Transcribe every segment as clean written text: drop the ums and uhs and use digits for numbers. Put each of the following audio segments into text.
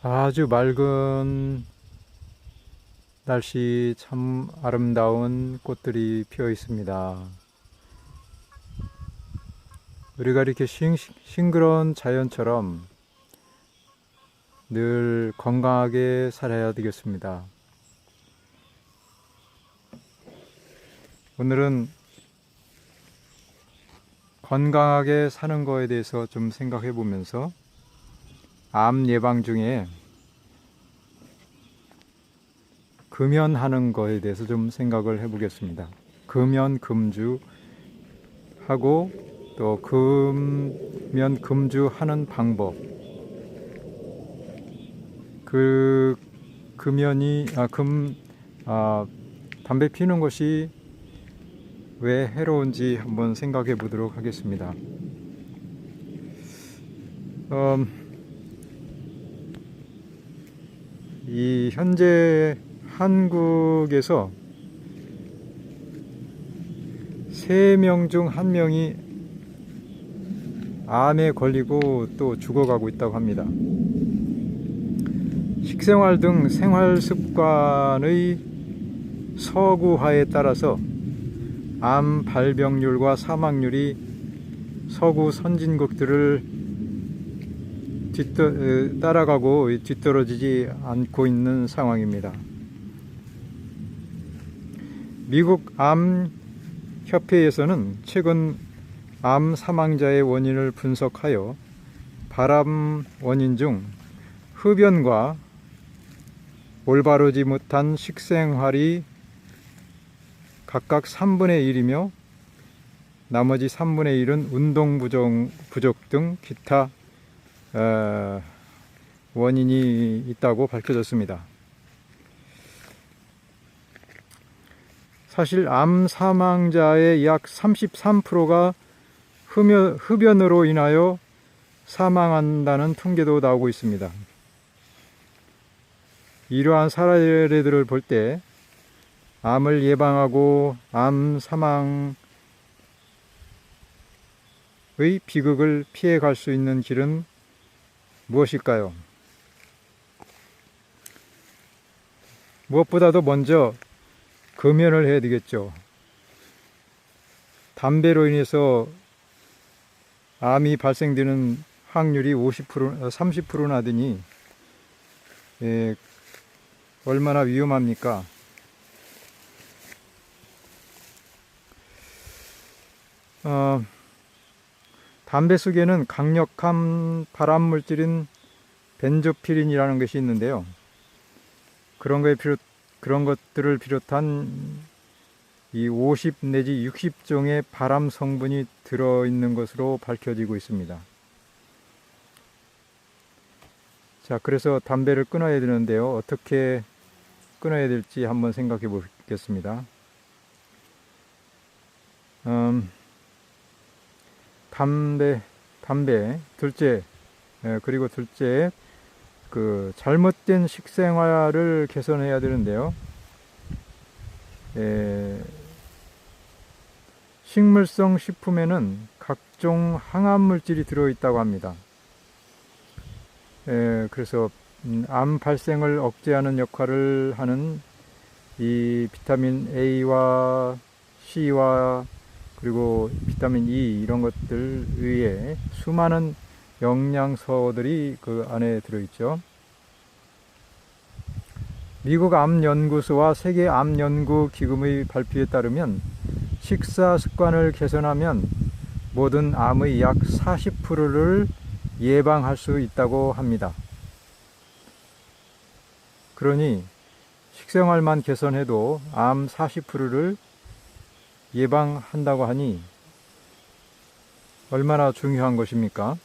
아주 맑은 날씨, 참 아름다운 꽃들이 피어 있습니다. 우리가 이렇게 싱그러운 자연처럼 늘 건강하게 살아야 되겠습니다. 오늘은 건강하게 사는 거에 대해서 좀 생각해 보면서 암 예방 중에 금연하는 거에 대해서 좀 생각을 해 보겠습니다. 금연, 금주 하고 또 금연, 금주 하는 방법. 담배 피우는 것이 왜 해로운지 한번 생각해 보도록 하겠습니다. 이 현재 한국에서 3명 중 1명이 암에 걸리고 또 죽어가고 있다고 합니다. 식생활 등 생활 습관의 서구화에 따라서 암 발병률과 사망률이 서구 선진국들을 따라가고 뒤떨어지지 않고 있는 상황입니다. 미국 암협회에서는 최근 암 사망자의 원인을 분석하여 발암 원인 중 흡연과 올바르지 못한 식생활이 각각 3분의 1이며 나머지 3분의 1은 운동 부족 등 기타 원인이 있다고 밝혀졌습니다. 사실 암 사망자의 약 33%가 흡연으로 인하여 사망한다는 통계도 나오고 있습니다. 이러한 사례들을 볼 때 암을 예방하고 암 사망의 비극을 피해갈 수 있는 길은 무엇일까요? 무엇보다도 먼저 금연을 해야 되겠죠. 담배로 인해서 암이 발생되는 확률이 30%나 되니 얼마나 위험합니까? 담배 속에는 강력한 발암물질인 벤조피린이라는 것이 있는데요. 그런 것들을 비롯한 이 50 내지 60종의 발암 성분이 들어있는 것으로 밝혀지고 있습니다. 자, 그래서 담배를 끊어야 되는데요. 어떻게 끊어야 될지 한번 생각해 보겠습니다. 담배, 둘째, 그리고 둘째, 잘못된 식생활을 개선해야 되는데요. 식물성 식품에는 각종 항암물질이 들어있다고 합니다. 그래서 암 발생을 억제하는 역할을 하는 이 비타민 A와 C와 그리고 비타민 E 이런 것들 외에 수많은 영양소들이 그 안에 들어있죠. 미국 암연구소와 세계 암연구기금의 발표에 따르면 식사 습관을 개선하면 모든 암의 약 40%를 예방할 수 있다고 합니다. 그러니 식생활만 개선해도 암 40%를 예방한다고 하니 얼마나 중요한 것입니까?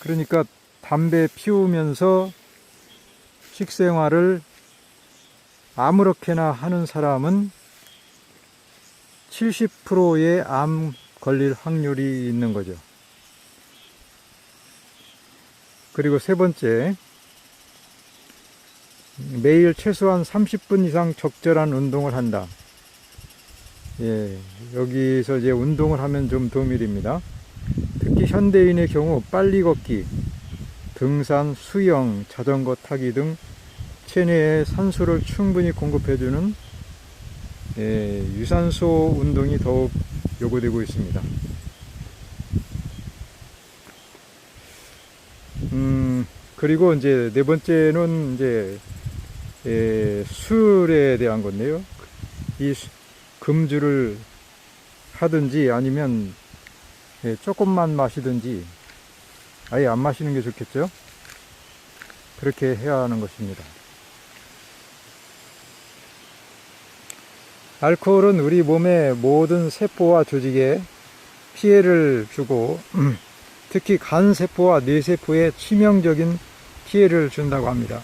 그러니까 담배 피우면서 식생활을 아무렇게나 하는 사람은 70%의 암 걸릴 확률이 있는 거죠. 그리고 세 번째, 매일 최소한 30분 이상 적절한 운동을 한다. 여기서 이제 운동을 하면 좀 도움이 됩니다. 특히 현대인의 경우 빨리 걷기, 등산, 수영, 자전거 타기 등 체내에 산소를 충분히 공급해주는 유산소 운동이 더욱 요구되고 있습니다. 그리고 이제 네 번째는 이제 술에 대한 건데요. 이 금주를 하든지 아니면 조금만 마시든지 아예 안 마시는 게 좋겠죠. 그렇게 해야 하는 것입니다. 알코올은 우리 몸의 모든 세포와 조직에 피해를 주고 특히 간세포와 뇌세포에 치명적인 피해를 준다고 합니다.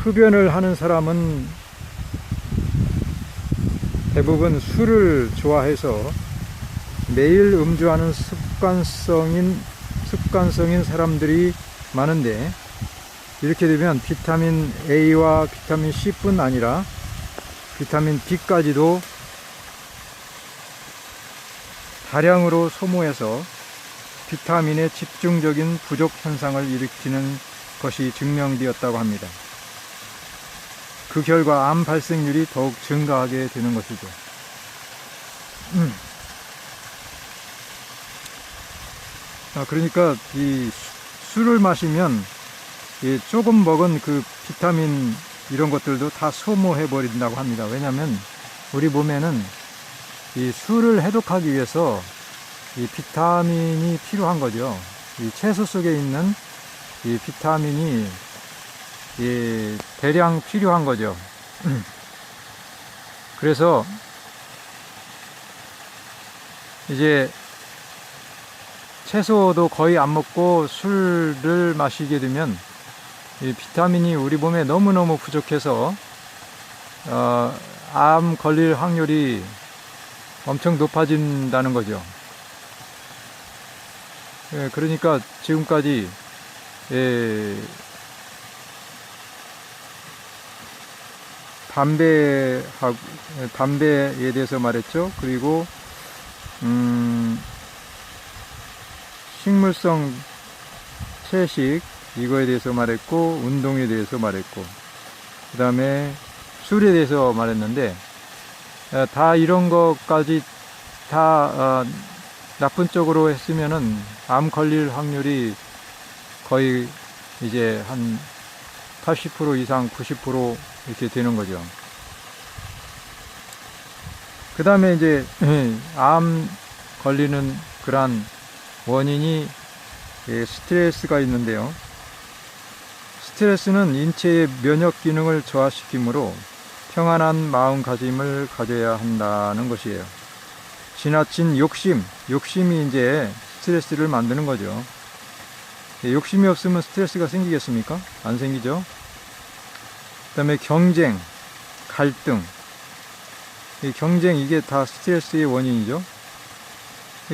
흡연을 하는 사람은 대부분 술을 좋아해서 매일 음주하는 습관성인 사람들이 많은데, 이렇게 되면 비타민 A와 비타민 C뿐 아니라 비타민 B까지도 다량으로 소모해서 비타민의 집중적인 부족 현상을 일으키는 것이 증명되었다고 합니다. 그 결과 암 발생률이 더욱 증가하게 되는 것이죠. 그러니까 이 술을 마시면 조금 먹은 그 비타민 이런 것들도 다 소모해 버린다고 합니다. 왜냐하면 우리 몸에는 이 술을 해독하기 위해서 이 비타민이 필요한 거죠. 이 채소 속에 있는 이 비타민이 대량 필요한 거죠. 그래서 이제 채소도 거의 안 먹고 술을 마시게 되면 이 비타민이 우리 몸에 너무너무 부족해서 암 걸릴 확률이 엄청 높아진다는 거죠. 그러니까 지금까지 담배에 대해서 말했죠. 그리고 식물성 채식 이거에 대해서 말했고, 운동에 대해서 말했고, 그 다음에 술에 대해서 말했는데, 다 이런 것까지 다 나쁜 쪽으로 했으면은 암 걸릴 확률이 거의 이제 한 80% 이상 90% 이렇게 되는 거죠. 그 다음에 이제 암 걸리는 그러한 원인이 스트레스가 있는데요. 스트레스는 인체의 면역 기능을 저하시키므로 평안한 마음가짐을 가져야 한다는 것이에요. 지나친 욕심이 이제 스트레스를 만드는 거죠. 욕심이 없으면 스트레스가 생기겠습니까? 안 생기죠. 그 다음에 경쟁, 갈등, 경쟁, 이게 다 스트레스의 원인이죠.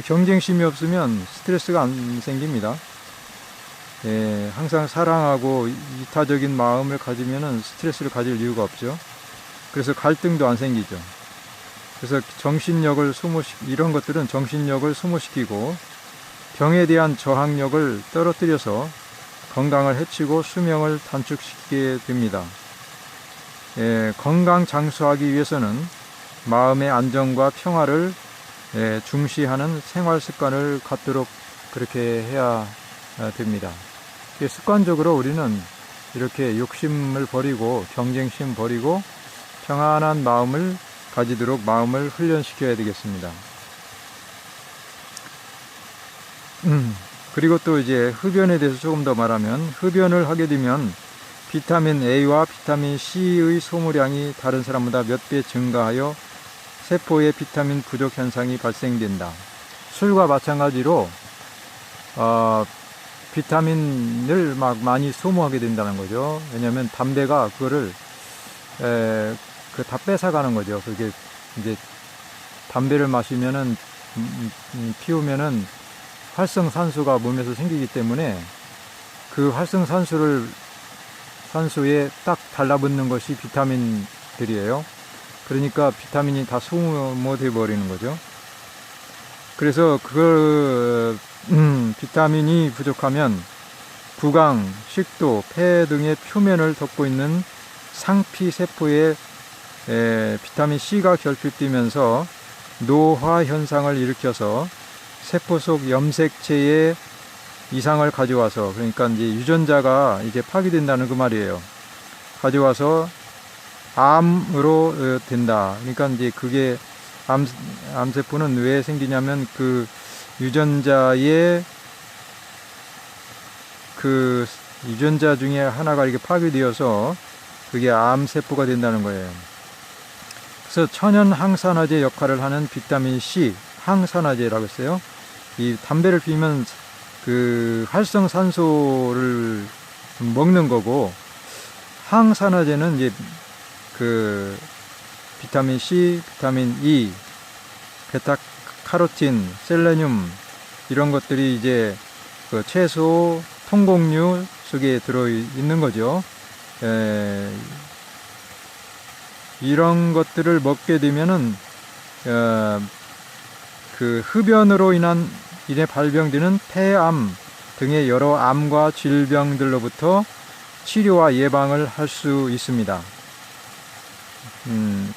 경쟁심이 없으면 스트레스가 안 생깁니다. 항상 사랑하고 이타적인 마음을 가지면은 스트레스를 가질 이유가 없죠. 그래서 갈등도 안 생기죠. 그래서 이런 것들은 정신력을 소모시키고 병에 대한 저항력을 떨어뜨려서 건강을 해치고 수명을 단축시키게 됩니다. 건강 장수하기 위해서는 마음의 안정과 평화를 중시하는 생활 습관을 갖도록 그렇게 해야 됩니다. 습관적으로 우리는 이렇게 욕심을 버리고 경쟁심 버리고 평안한 마음을 가지도록 마음을 훈련시켜야 되겠습니다. 그리고 또 이제 흡연에 대해서 조금 더 말하면, 흡연을 하게 되면 비타민 A와 비타민 C의 소모량이 다른 사람보다 몇 배 증가하여 세포의 비타민 부족 현상이 발생된다. 술과 마찬가지로 비타민을 막 많이 소모하게 된다는 거죠. 왜냐하면 담배가 그거를 다 뺏어가는 거죠. 그게 이제 담배를 마시면은 피우면은 활성산소가 몸에서 생기기 때문에 그 활성산소에 딱 달라붙는 것이 비타민들이에요. 그러니까 비타민이 다 소모돼 버리는 거죠. 그래서 비타민이 부족하면 구강, 식도, 폐 등의 표면을 덮고 있는 상피세포에 비타민 C가 결핍되면서 노화 현상을 일으켜서 세포 속 염색체에 이상을 가져와서, 그러니까 이제 유전자가 이제 파괴된다는 그 말이에요. 가져와서 암으로 된다. 그러니까 이제 그게 암세포는 왜 생기냐면 그 유전자의 그 유전자 중에 하나가 이렇게 파괴되어서 그게 암세포가 된다는 거예요. 그래서 천연 항산화제 역할을 하는 비타민 C, 항산화제라고 했어요. 이 담배를 피우면 그 활성산소를 먹는 거고, 항산화제는 이제 그 비타민 C, 비타민 E, 베타카로틴, 셀레늄 이런 것들이 이제 그 채소, 통곡류 속에 들어 있는 거죠. 이런 것들을 먹게 되면은 그 흡연으로 인해 발병되는 폐암 등의 여러 암과 질병들로부터 치료와 예방을 할 수 있습니다.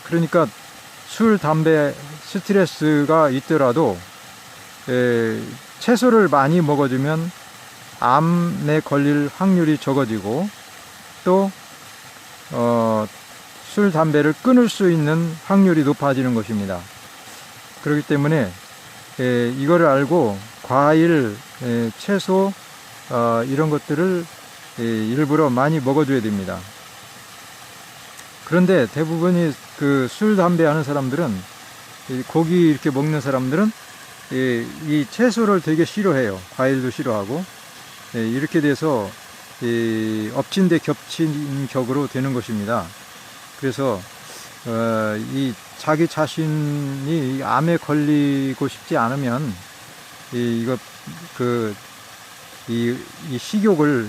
그러니까 술, 담배, 스트레스가 있더라도 채소를 많이 먹어주면 암에 걸릴 확률이 적어지고, 또 술, 담배를 끊을 수 있는 확률이 높아지는 것입니다. 그렇기 때문에 이거를 알고 과일, 채소 이런 것들을 일부러 많이 먹어줘야 됩니다. 그런데 대부분이 그 술, 담배 하는 사람들은, 고기 이렇게 먹는 사람들은 이 채소를 되게 싫어해요. 과일도 싫어하고. 이렇게 돼서 엎친 데 겹친 격으로 되는 것입니다. 그래서 이 자기 자신이 암에 걸리고 싶지 않으면 이 식욕을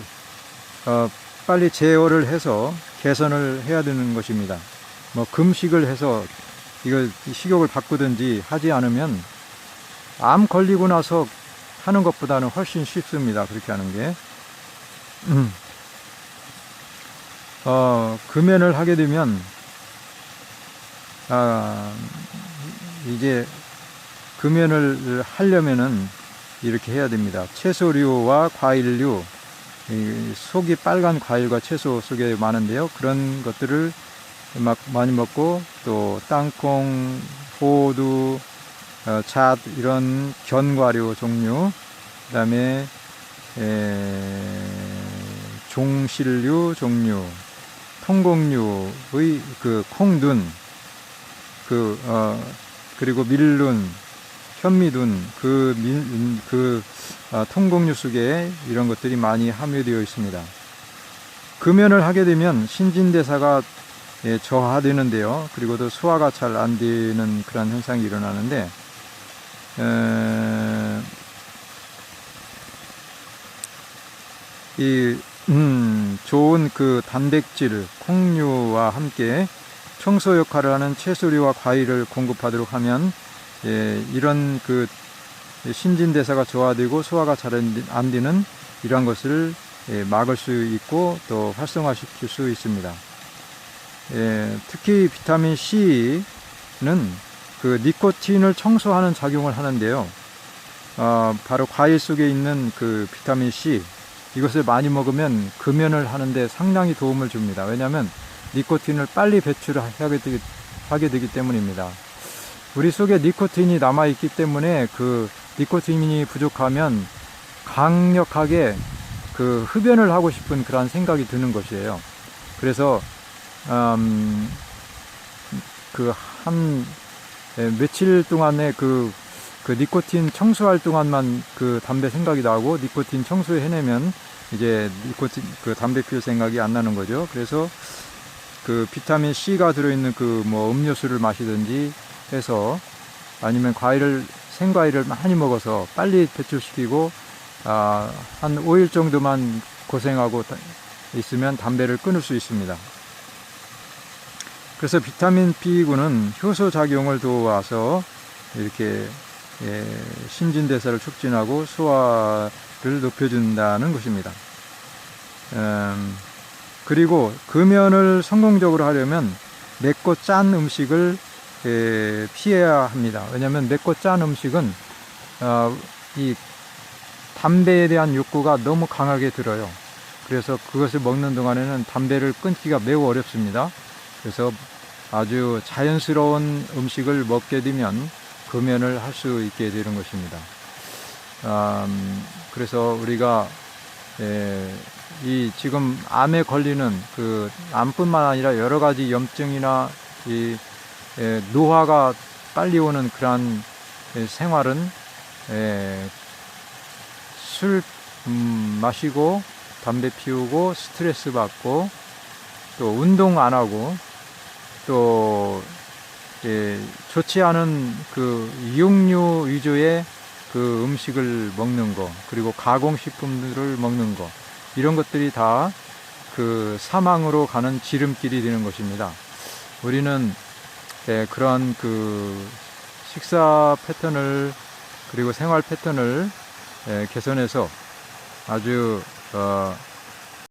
빨리 제어를 해서 개선을 해야 되는 것입니다. 뭐 금식을 해서 이 식욕을 바꾸든지 하지 않으면 암 걸리고 나서 하는 것보다는 훨씬 쉽습니다. 그렇게 하는 게. 금연을 하게 되면 이제 금연을 하려면은 이렇게 해야 됩니다. 채소류와 과일류, 속이 빨간 과일과 채소 속에 많은데요. 그런 것들을 많이 먹고, 또 땅콩, 호두, 잣 이런 견과류 종류, 그 다음에 종실류 종류, 통곡류의 그 콩둔, 그리고 밀룬, 현미둔, 통곡류 속에 이런 것들이 많이 함유되어 있습니다. 금연을 하게 되면 신진대사가 저하되는데요. 그리고 또 소화가 잘 안 되는 그런 현상이 일어나는데, 좋은 그 단백질, 콩류와 함께 청소 역할을 하는 채소류와 과일을 공급하도록 하면 이런 그 신진대사가 저하되고 소화가 잘 안 되는 이러한 것을 막을 수 있고 또 활성화시킬 수 있습니다. 특히 비타민 C는 그 니코틴을 청소하는 작용을 하는데요. 바로 과일 속에 있는 그 비타민 C, 이것을 많이 먹으면 금연을 하는데 상당히 도움을 줍니다. 왜냐하면 니코틴을 빨리 배출하게 되기 때문입니다. 우리 속에 니코틴이 남아있기 때문에 그 니코틴이 부족하면 강력하게 그 흡연을 하고 싶은 그런 생각이 드는 것이에요. 그래서 그 한 며칠 동안에 그 니코틴 청소할 동안만 그 담배 생각이 나고, 니코틴 청소 해내면 이제 니코틴 그 담배 피울 생각이 안 나는 거죠. 그래서 그 비타민 C가 들어있는 그 뭐 음료수를 마시든지 해서, 아니면 생과일을 많이 먹어서 빨리 배출시키고 한 5일 정도만 고생하고 있으면 담배를 끊을 수 있습니다. 그래서 비타민 B군은 효소 작용을 도와서 이렇게 신진대사를 촉진하고 소화를 높여준다는 것입니다. 그리고 금연을 성공적으로 하려면 맵고 짠 음식을 피해야 합니다. 왜냐하면 맵고 짠 음식은 이 담배에 대한 욕구가 너무 강하게 들어요. 그래서 그것을 먹는 동안에는 담배를 끊기가 매우 어렵습니다. 그래서 아주 자연스러운 음식을 먹게 되면 금연을 할 수 있게 되는 것입니다. 그래서 우리가 이 지금 암에 걸리는 그 암뿐만 아니라 여러 가지 염증이나 이 노화가 빨리 오는 그러한 생활은 술 마시고 담배 피우고 스트레스 받고 또 운동 안 하고 또 좋지 않은 그 육류 위주의 그 음식을 먹는 거, 그리고 가공식품들을 먹는 거, 이런 것들이 다 그 사망으로 가는 지름길이 되는 것입니다. 우리는 그러한 그 식사 패턴을, 그리고 생활 패턴을 개선해서 아주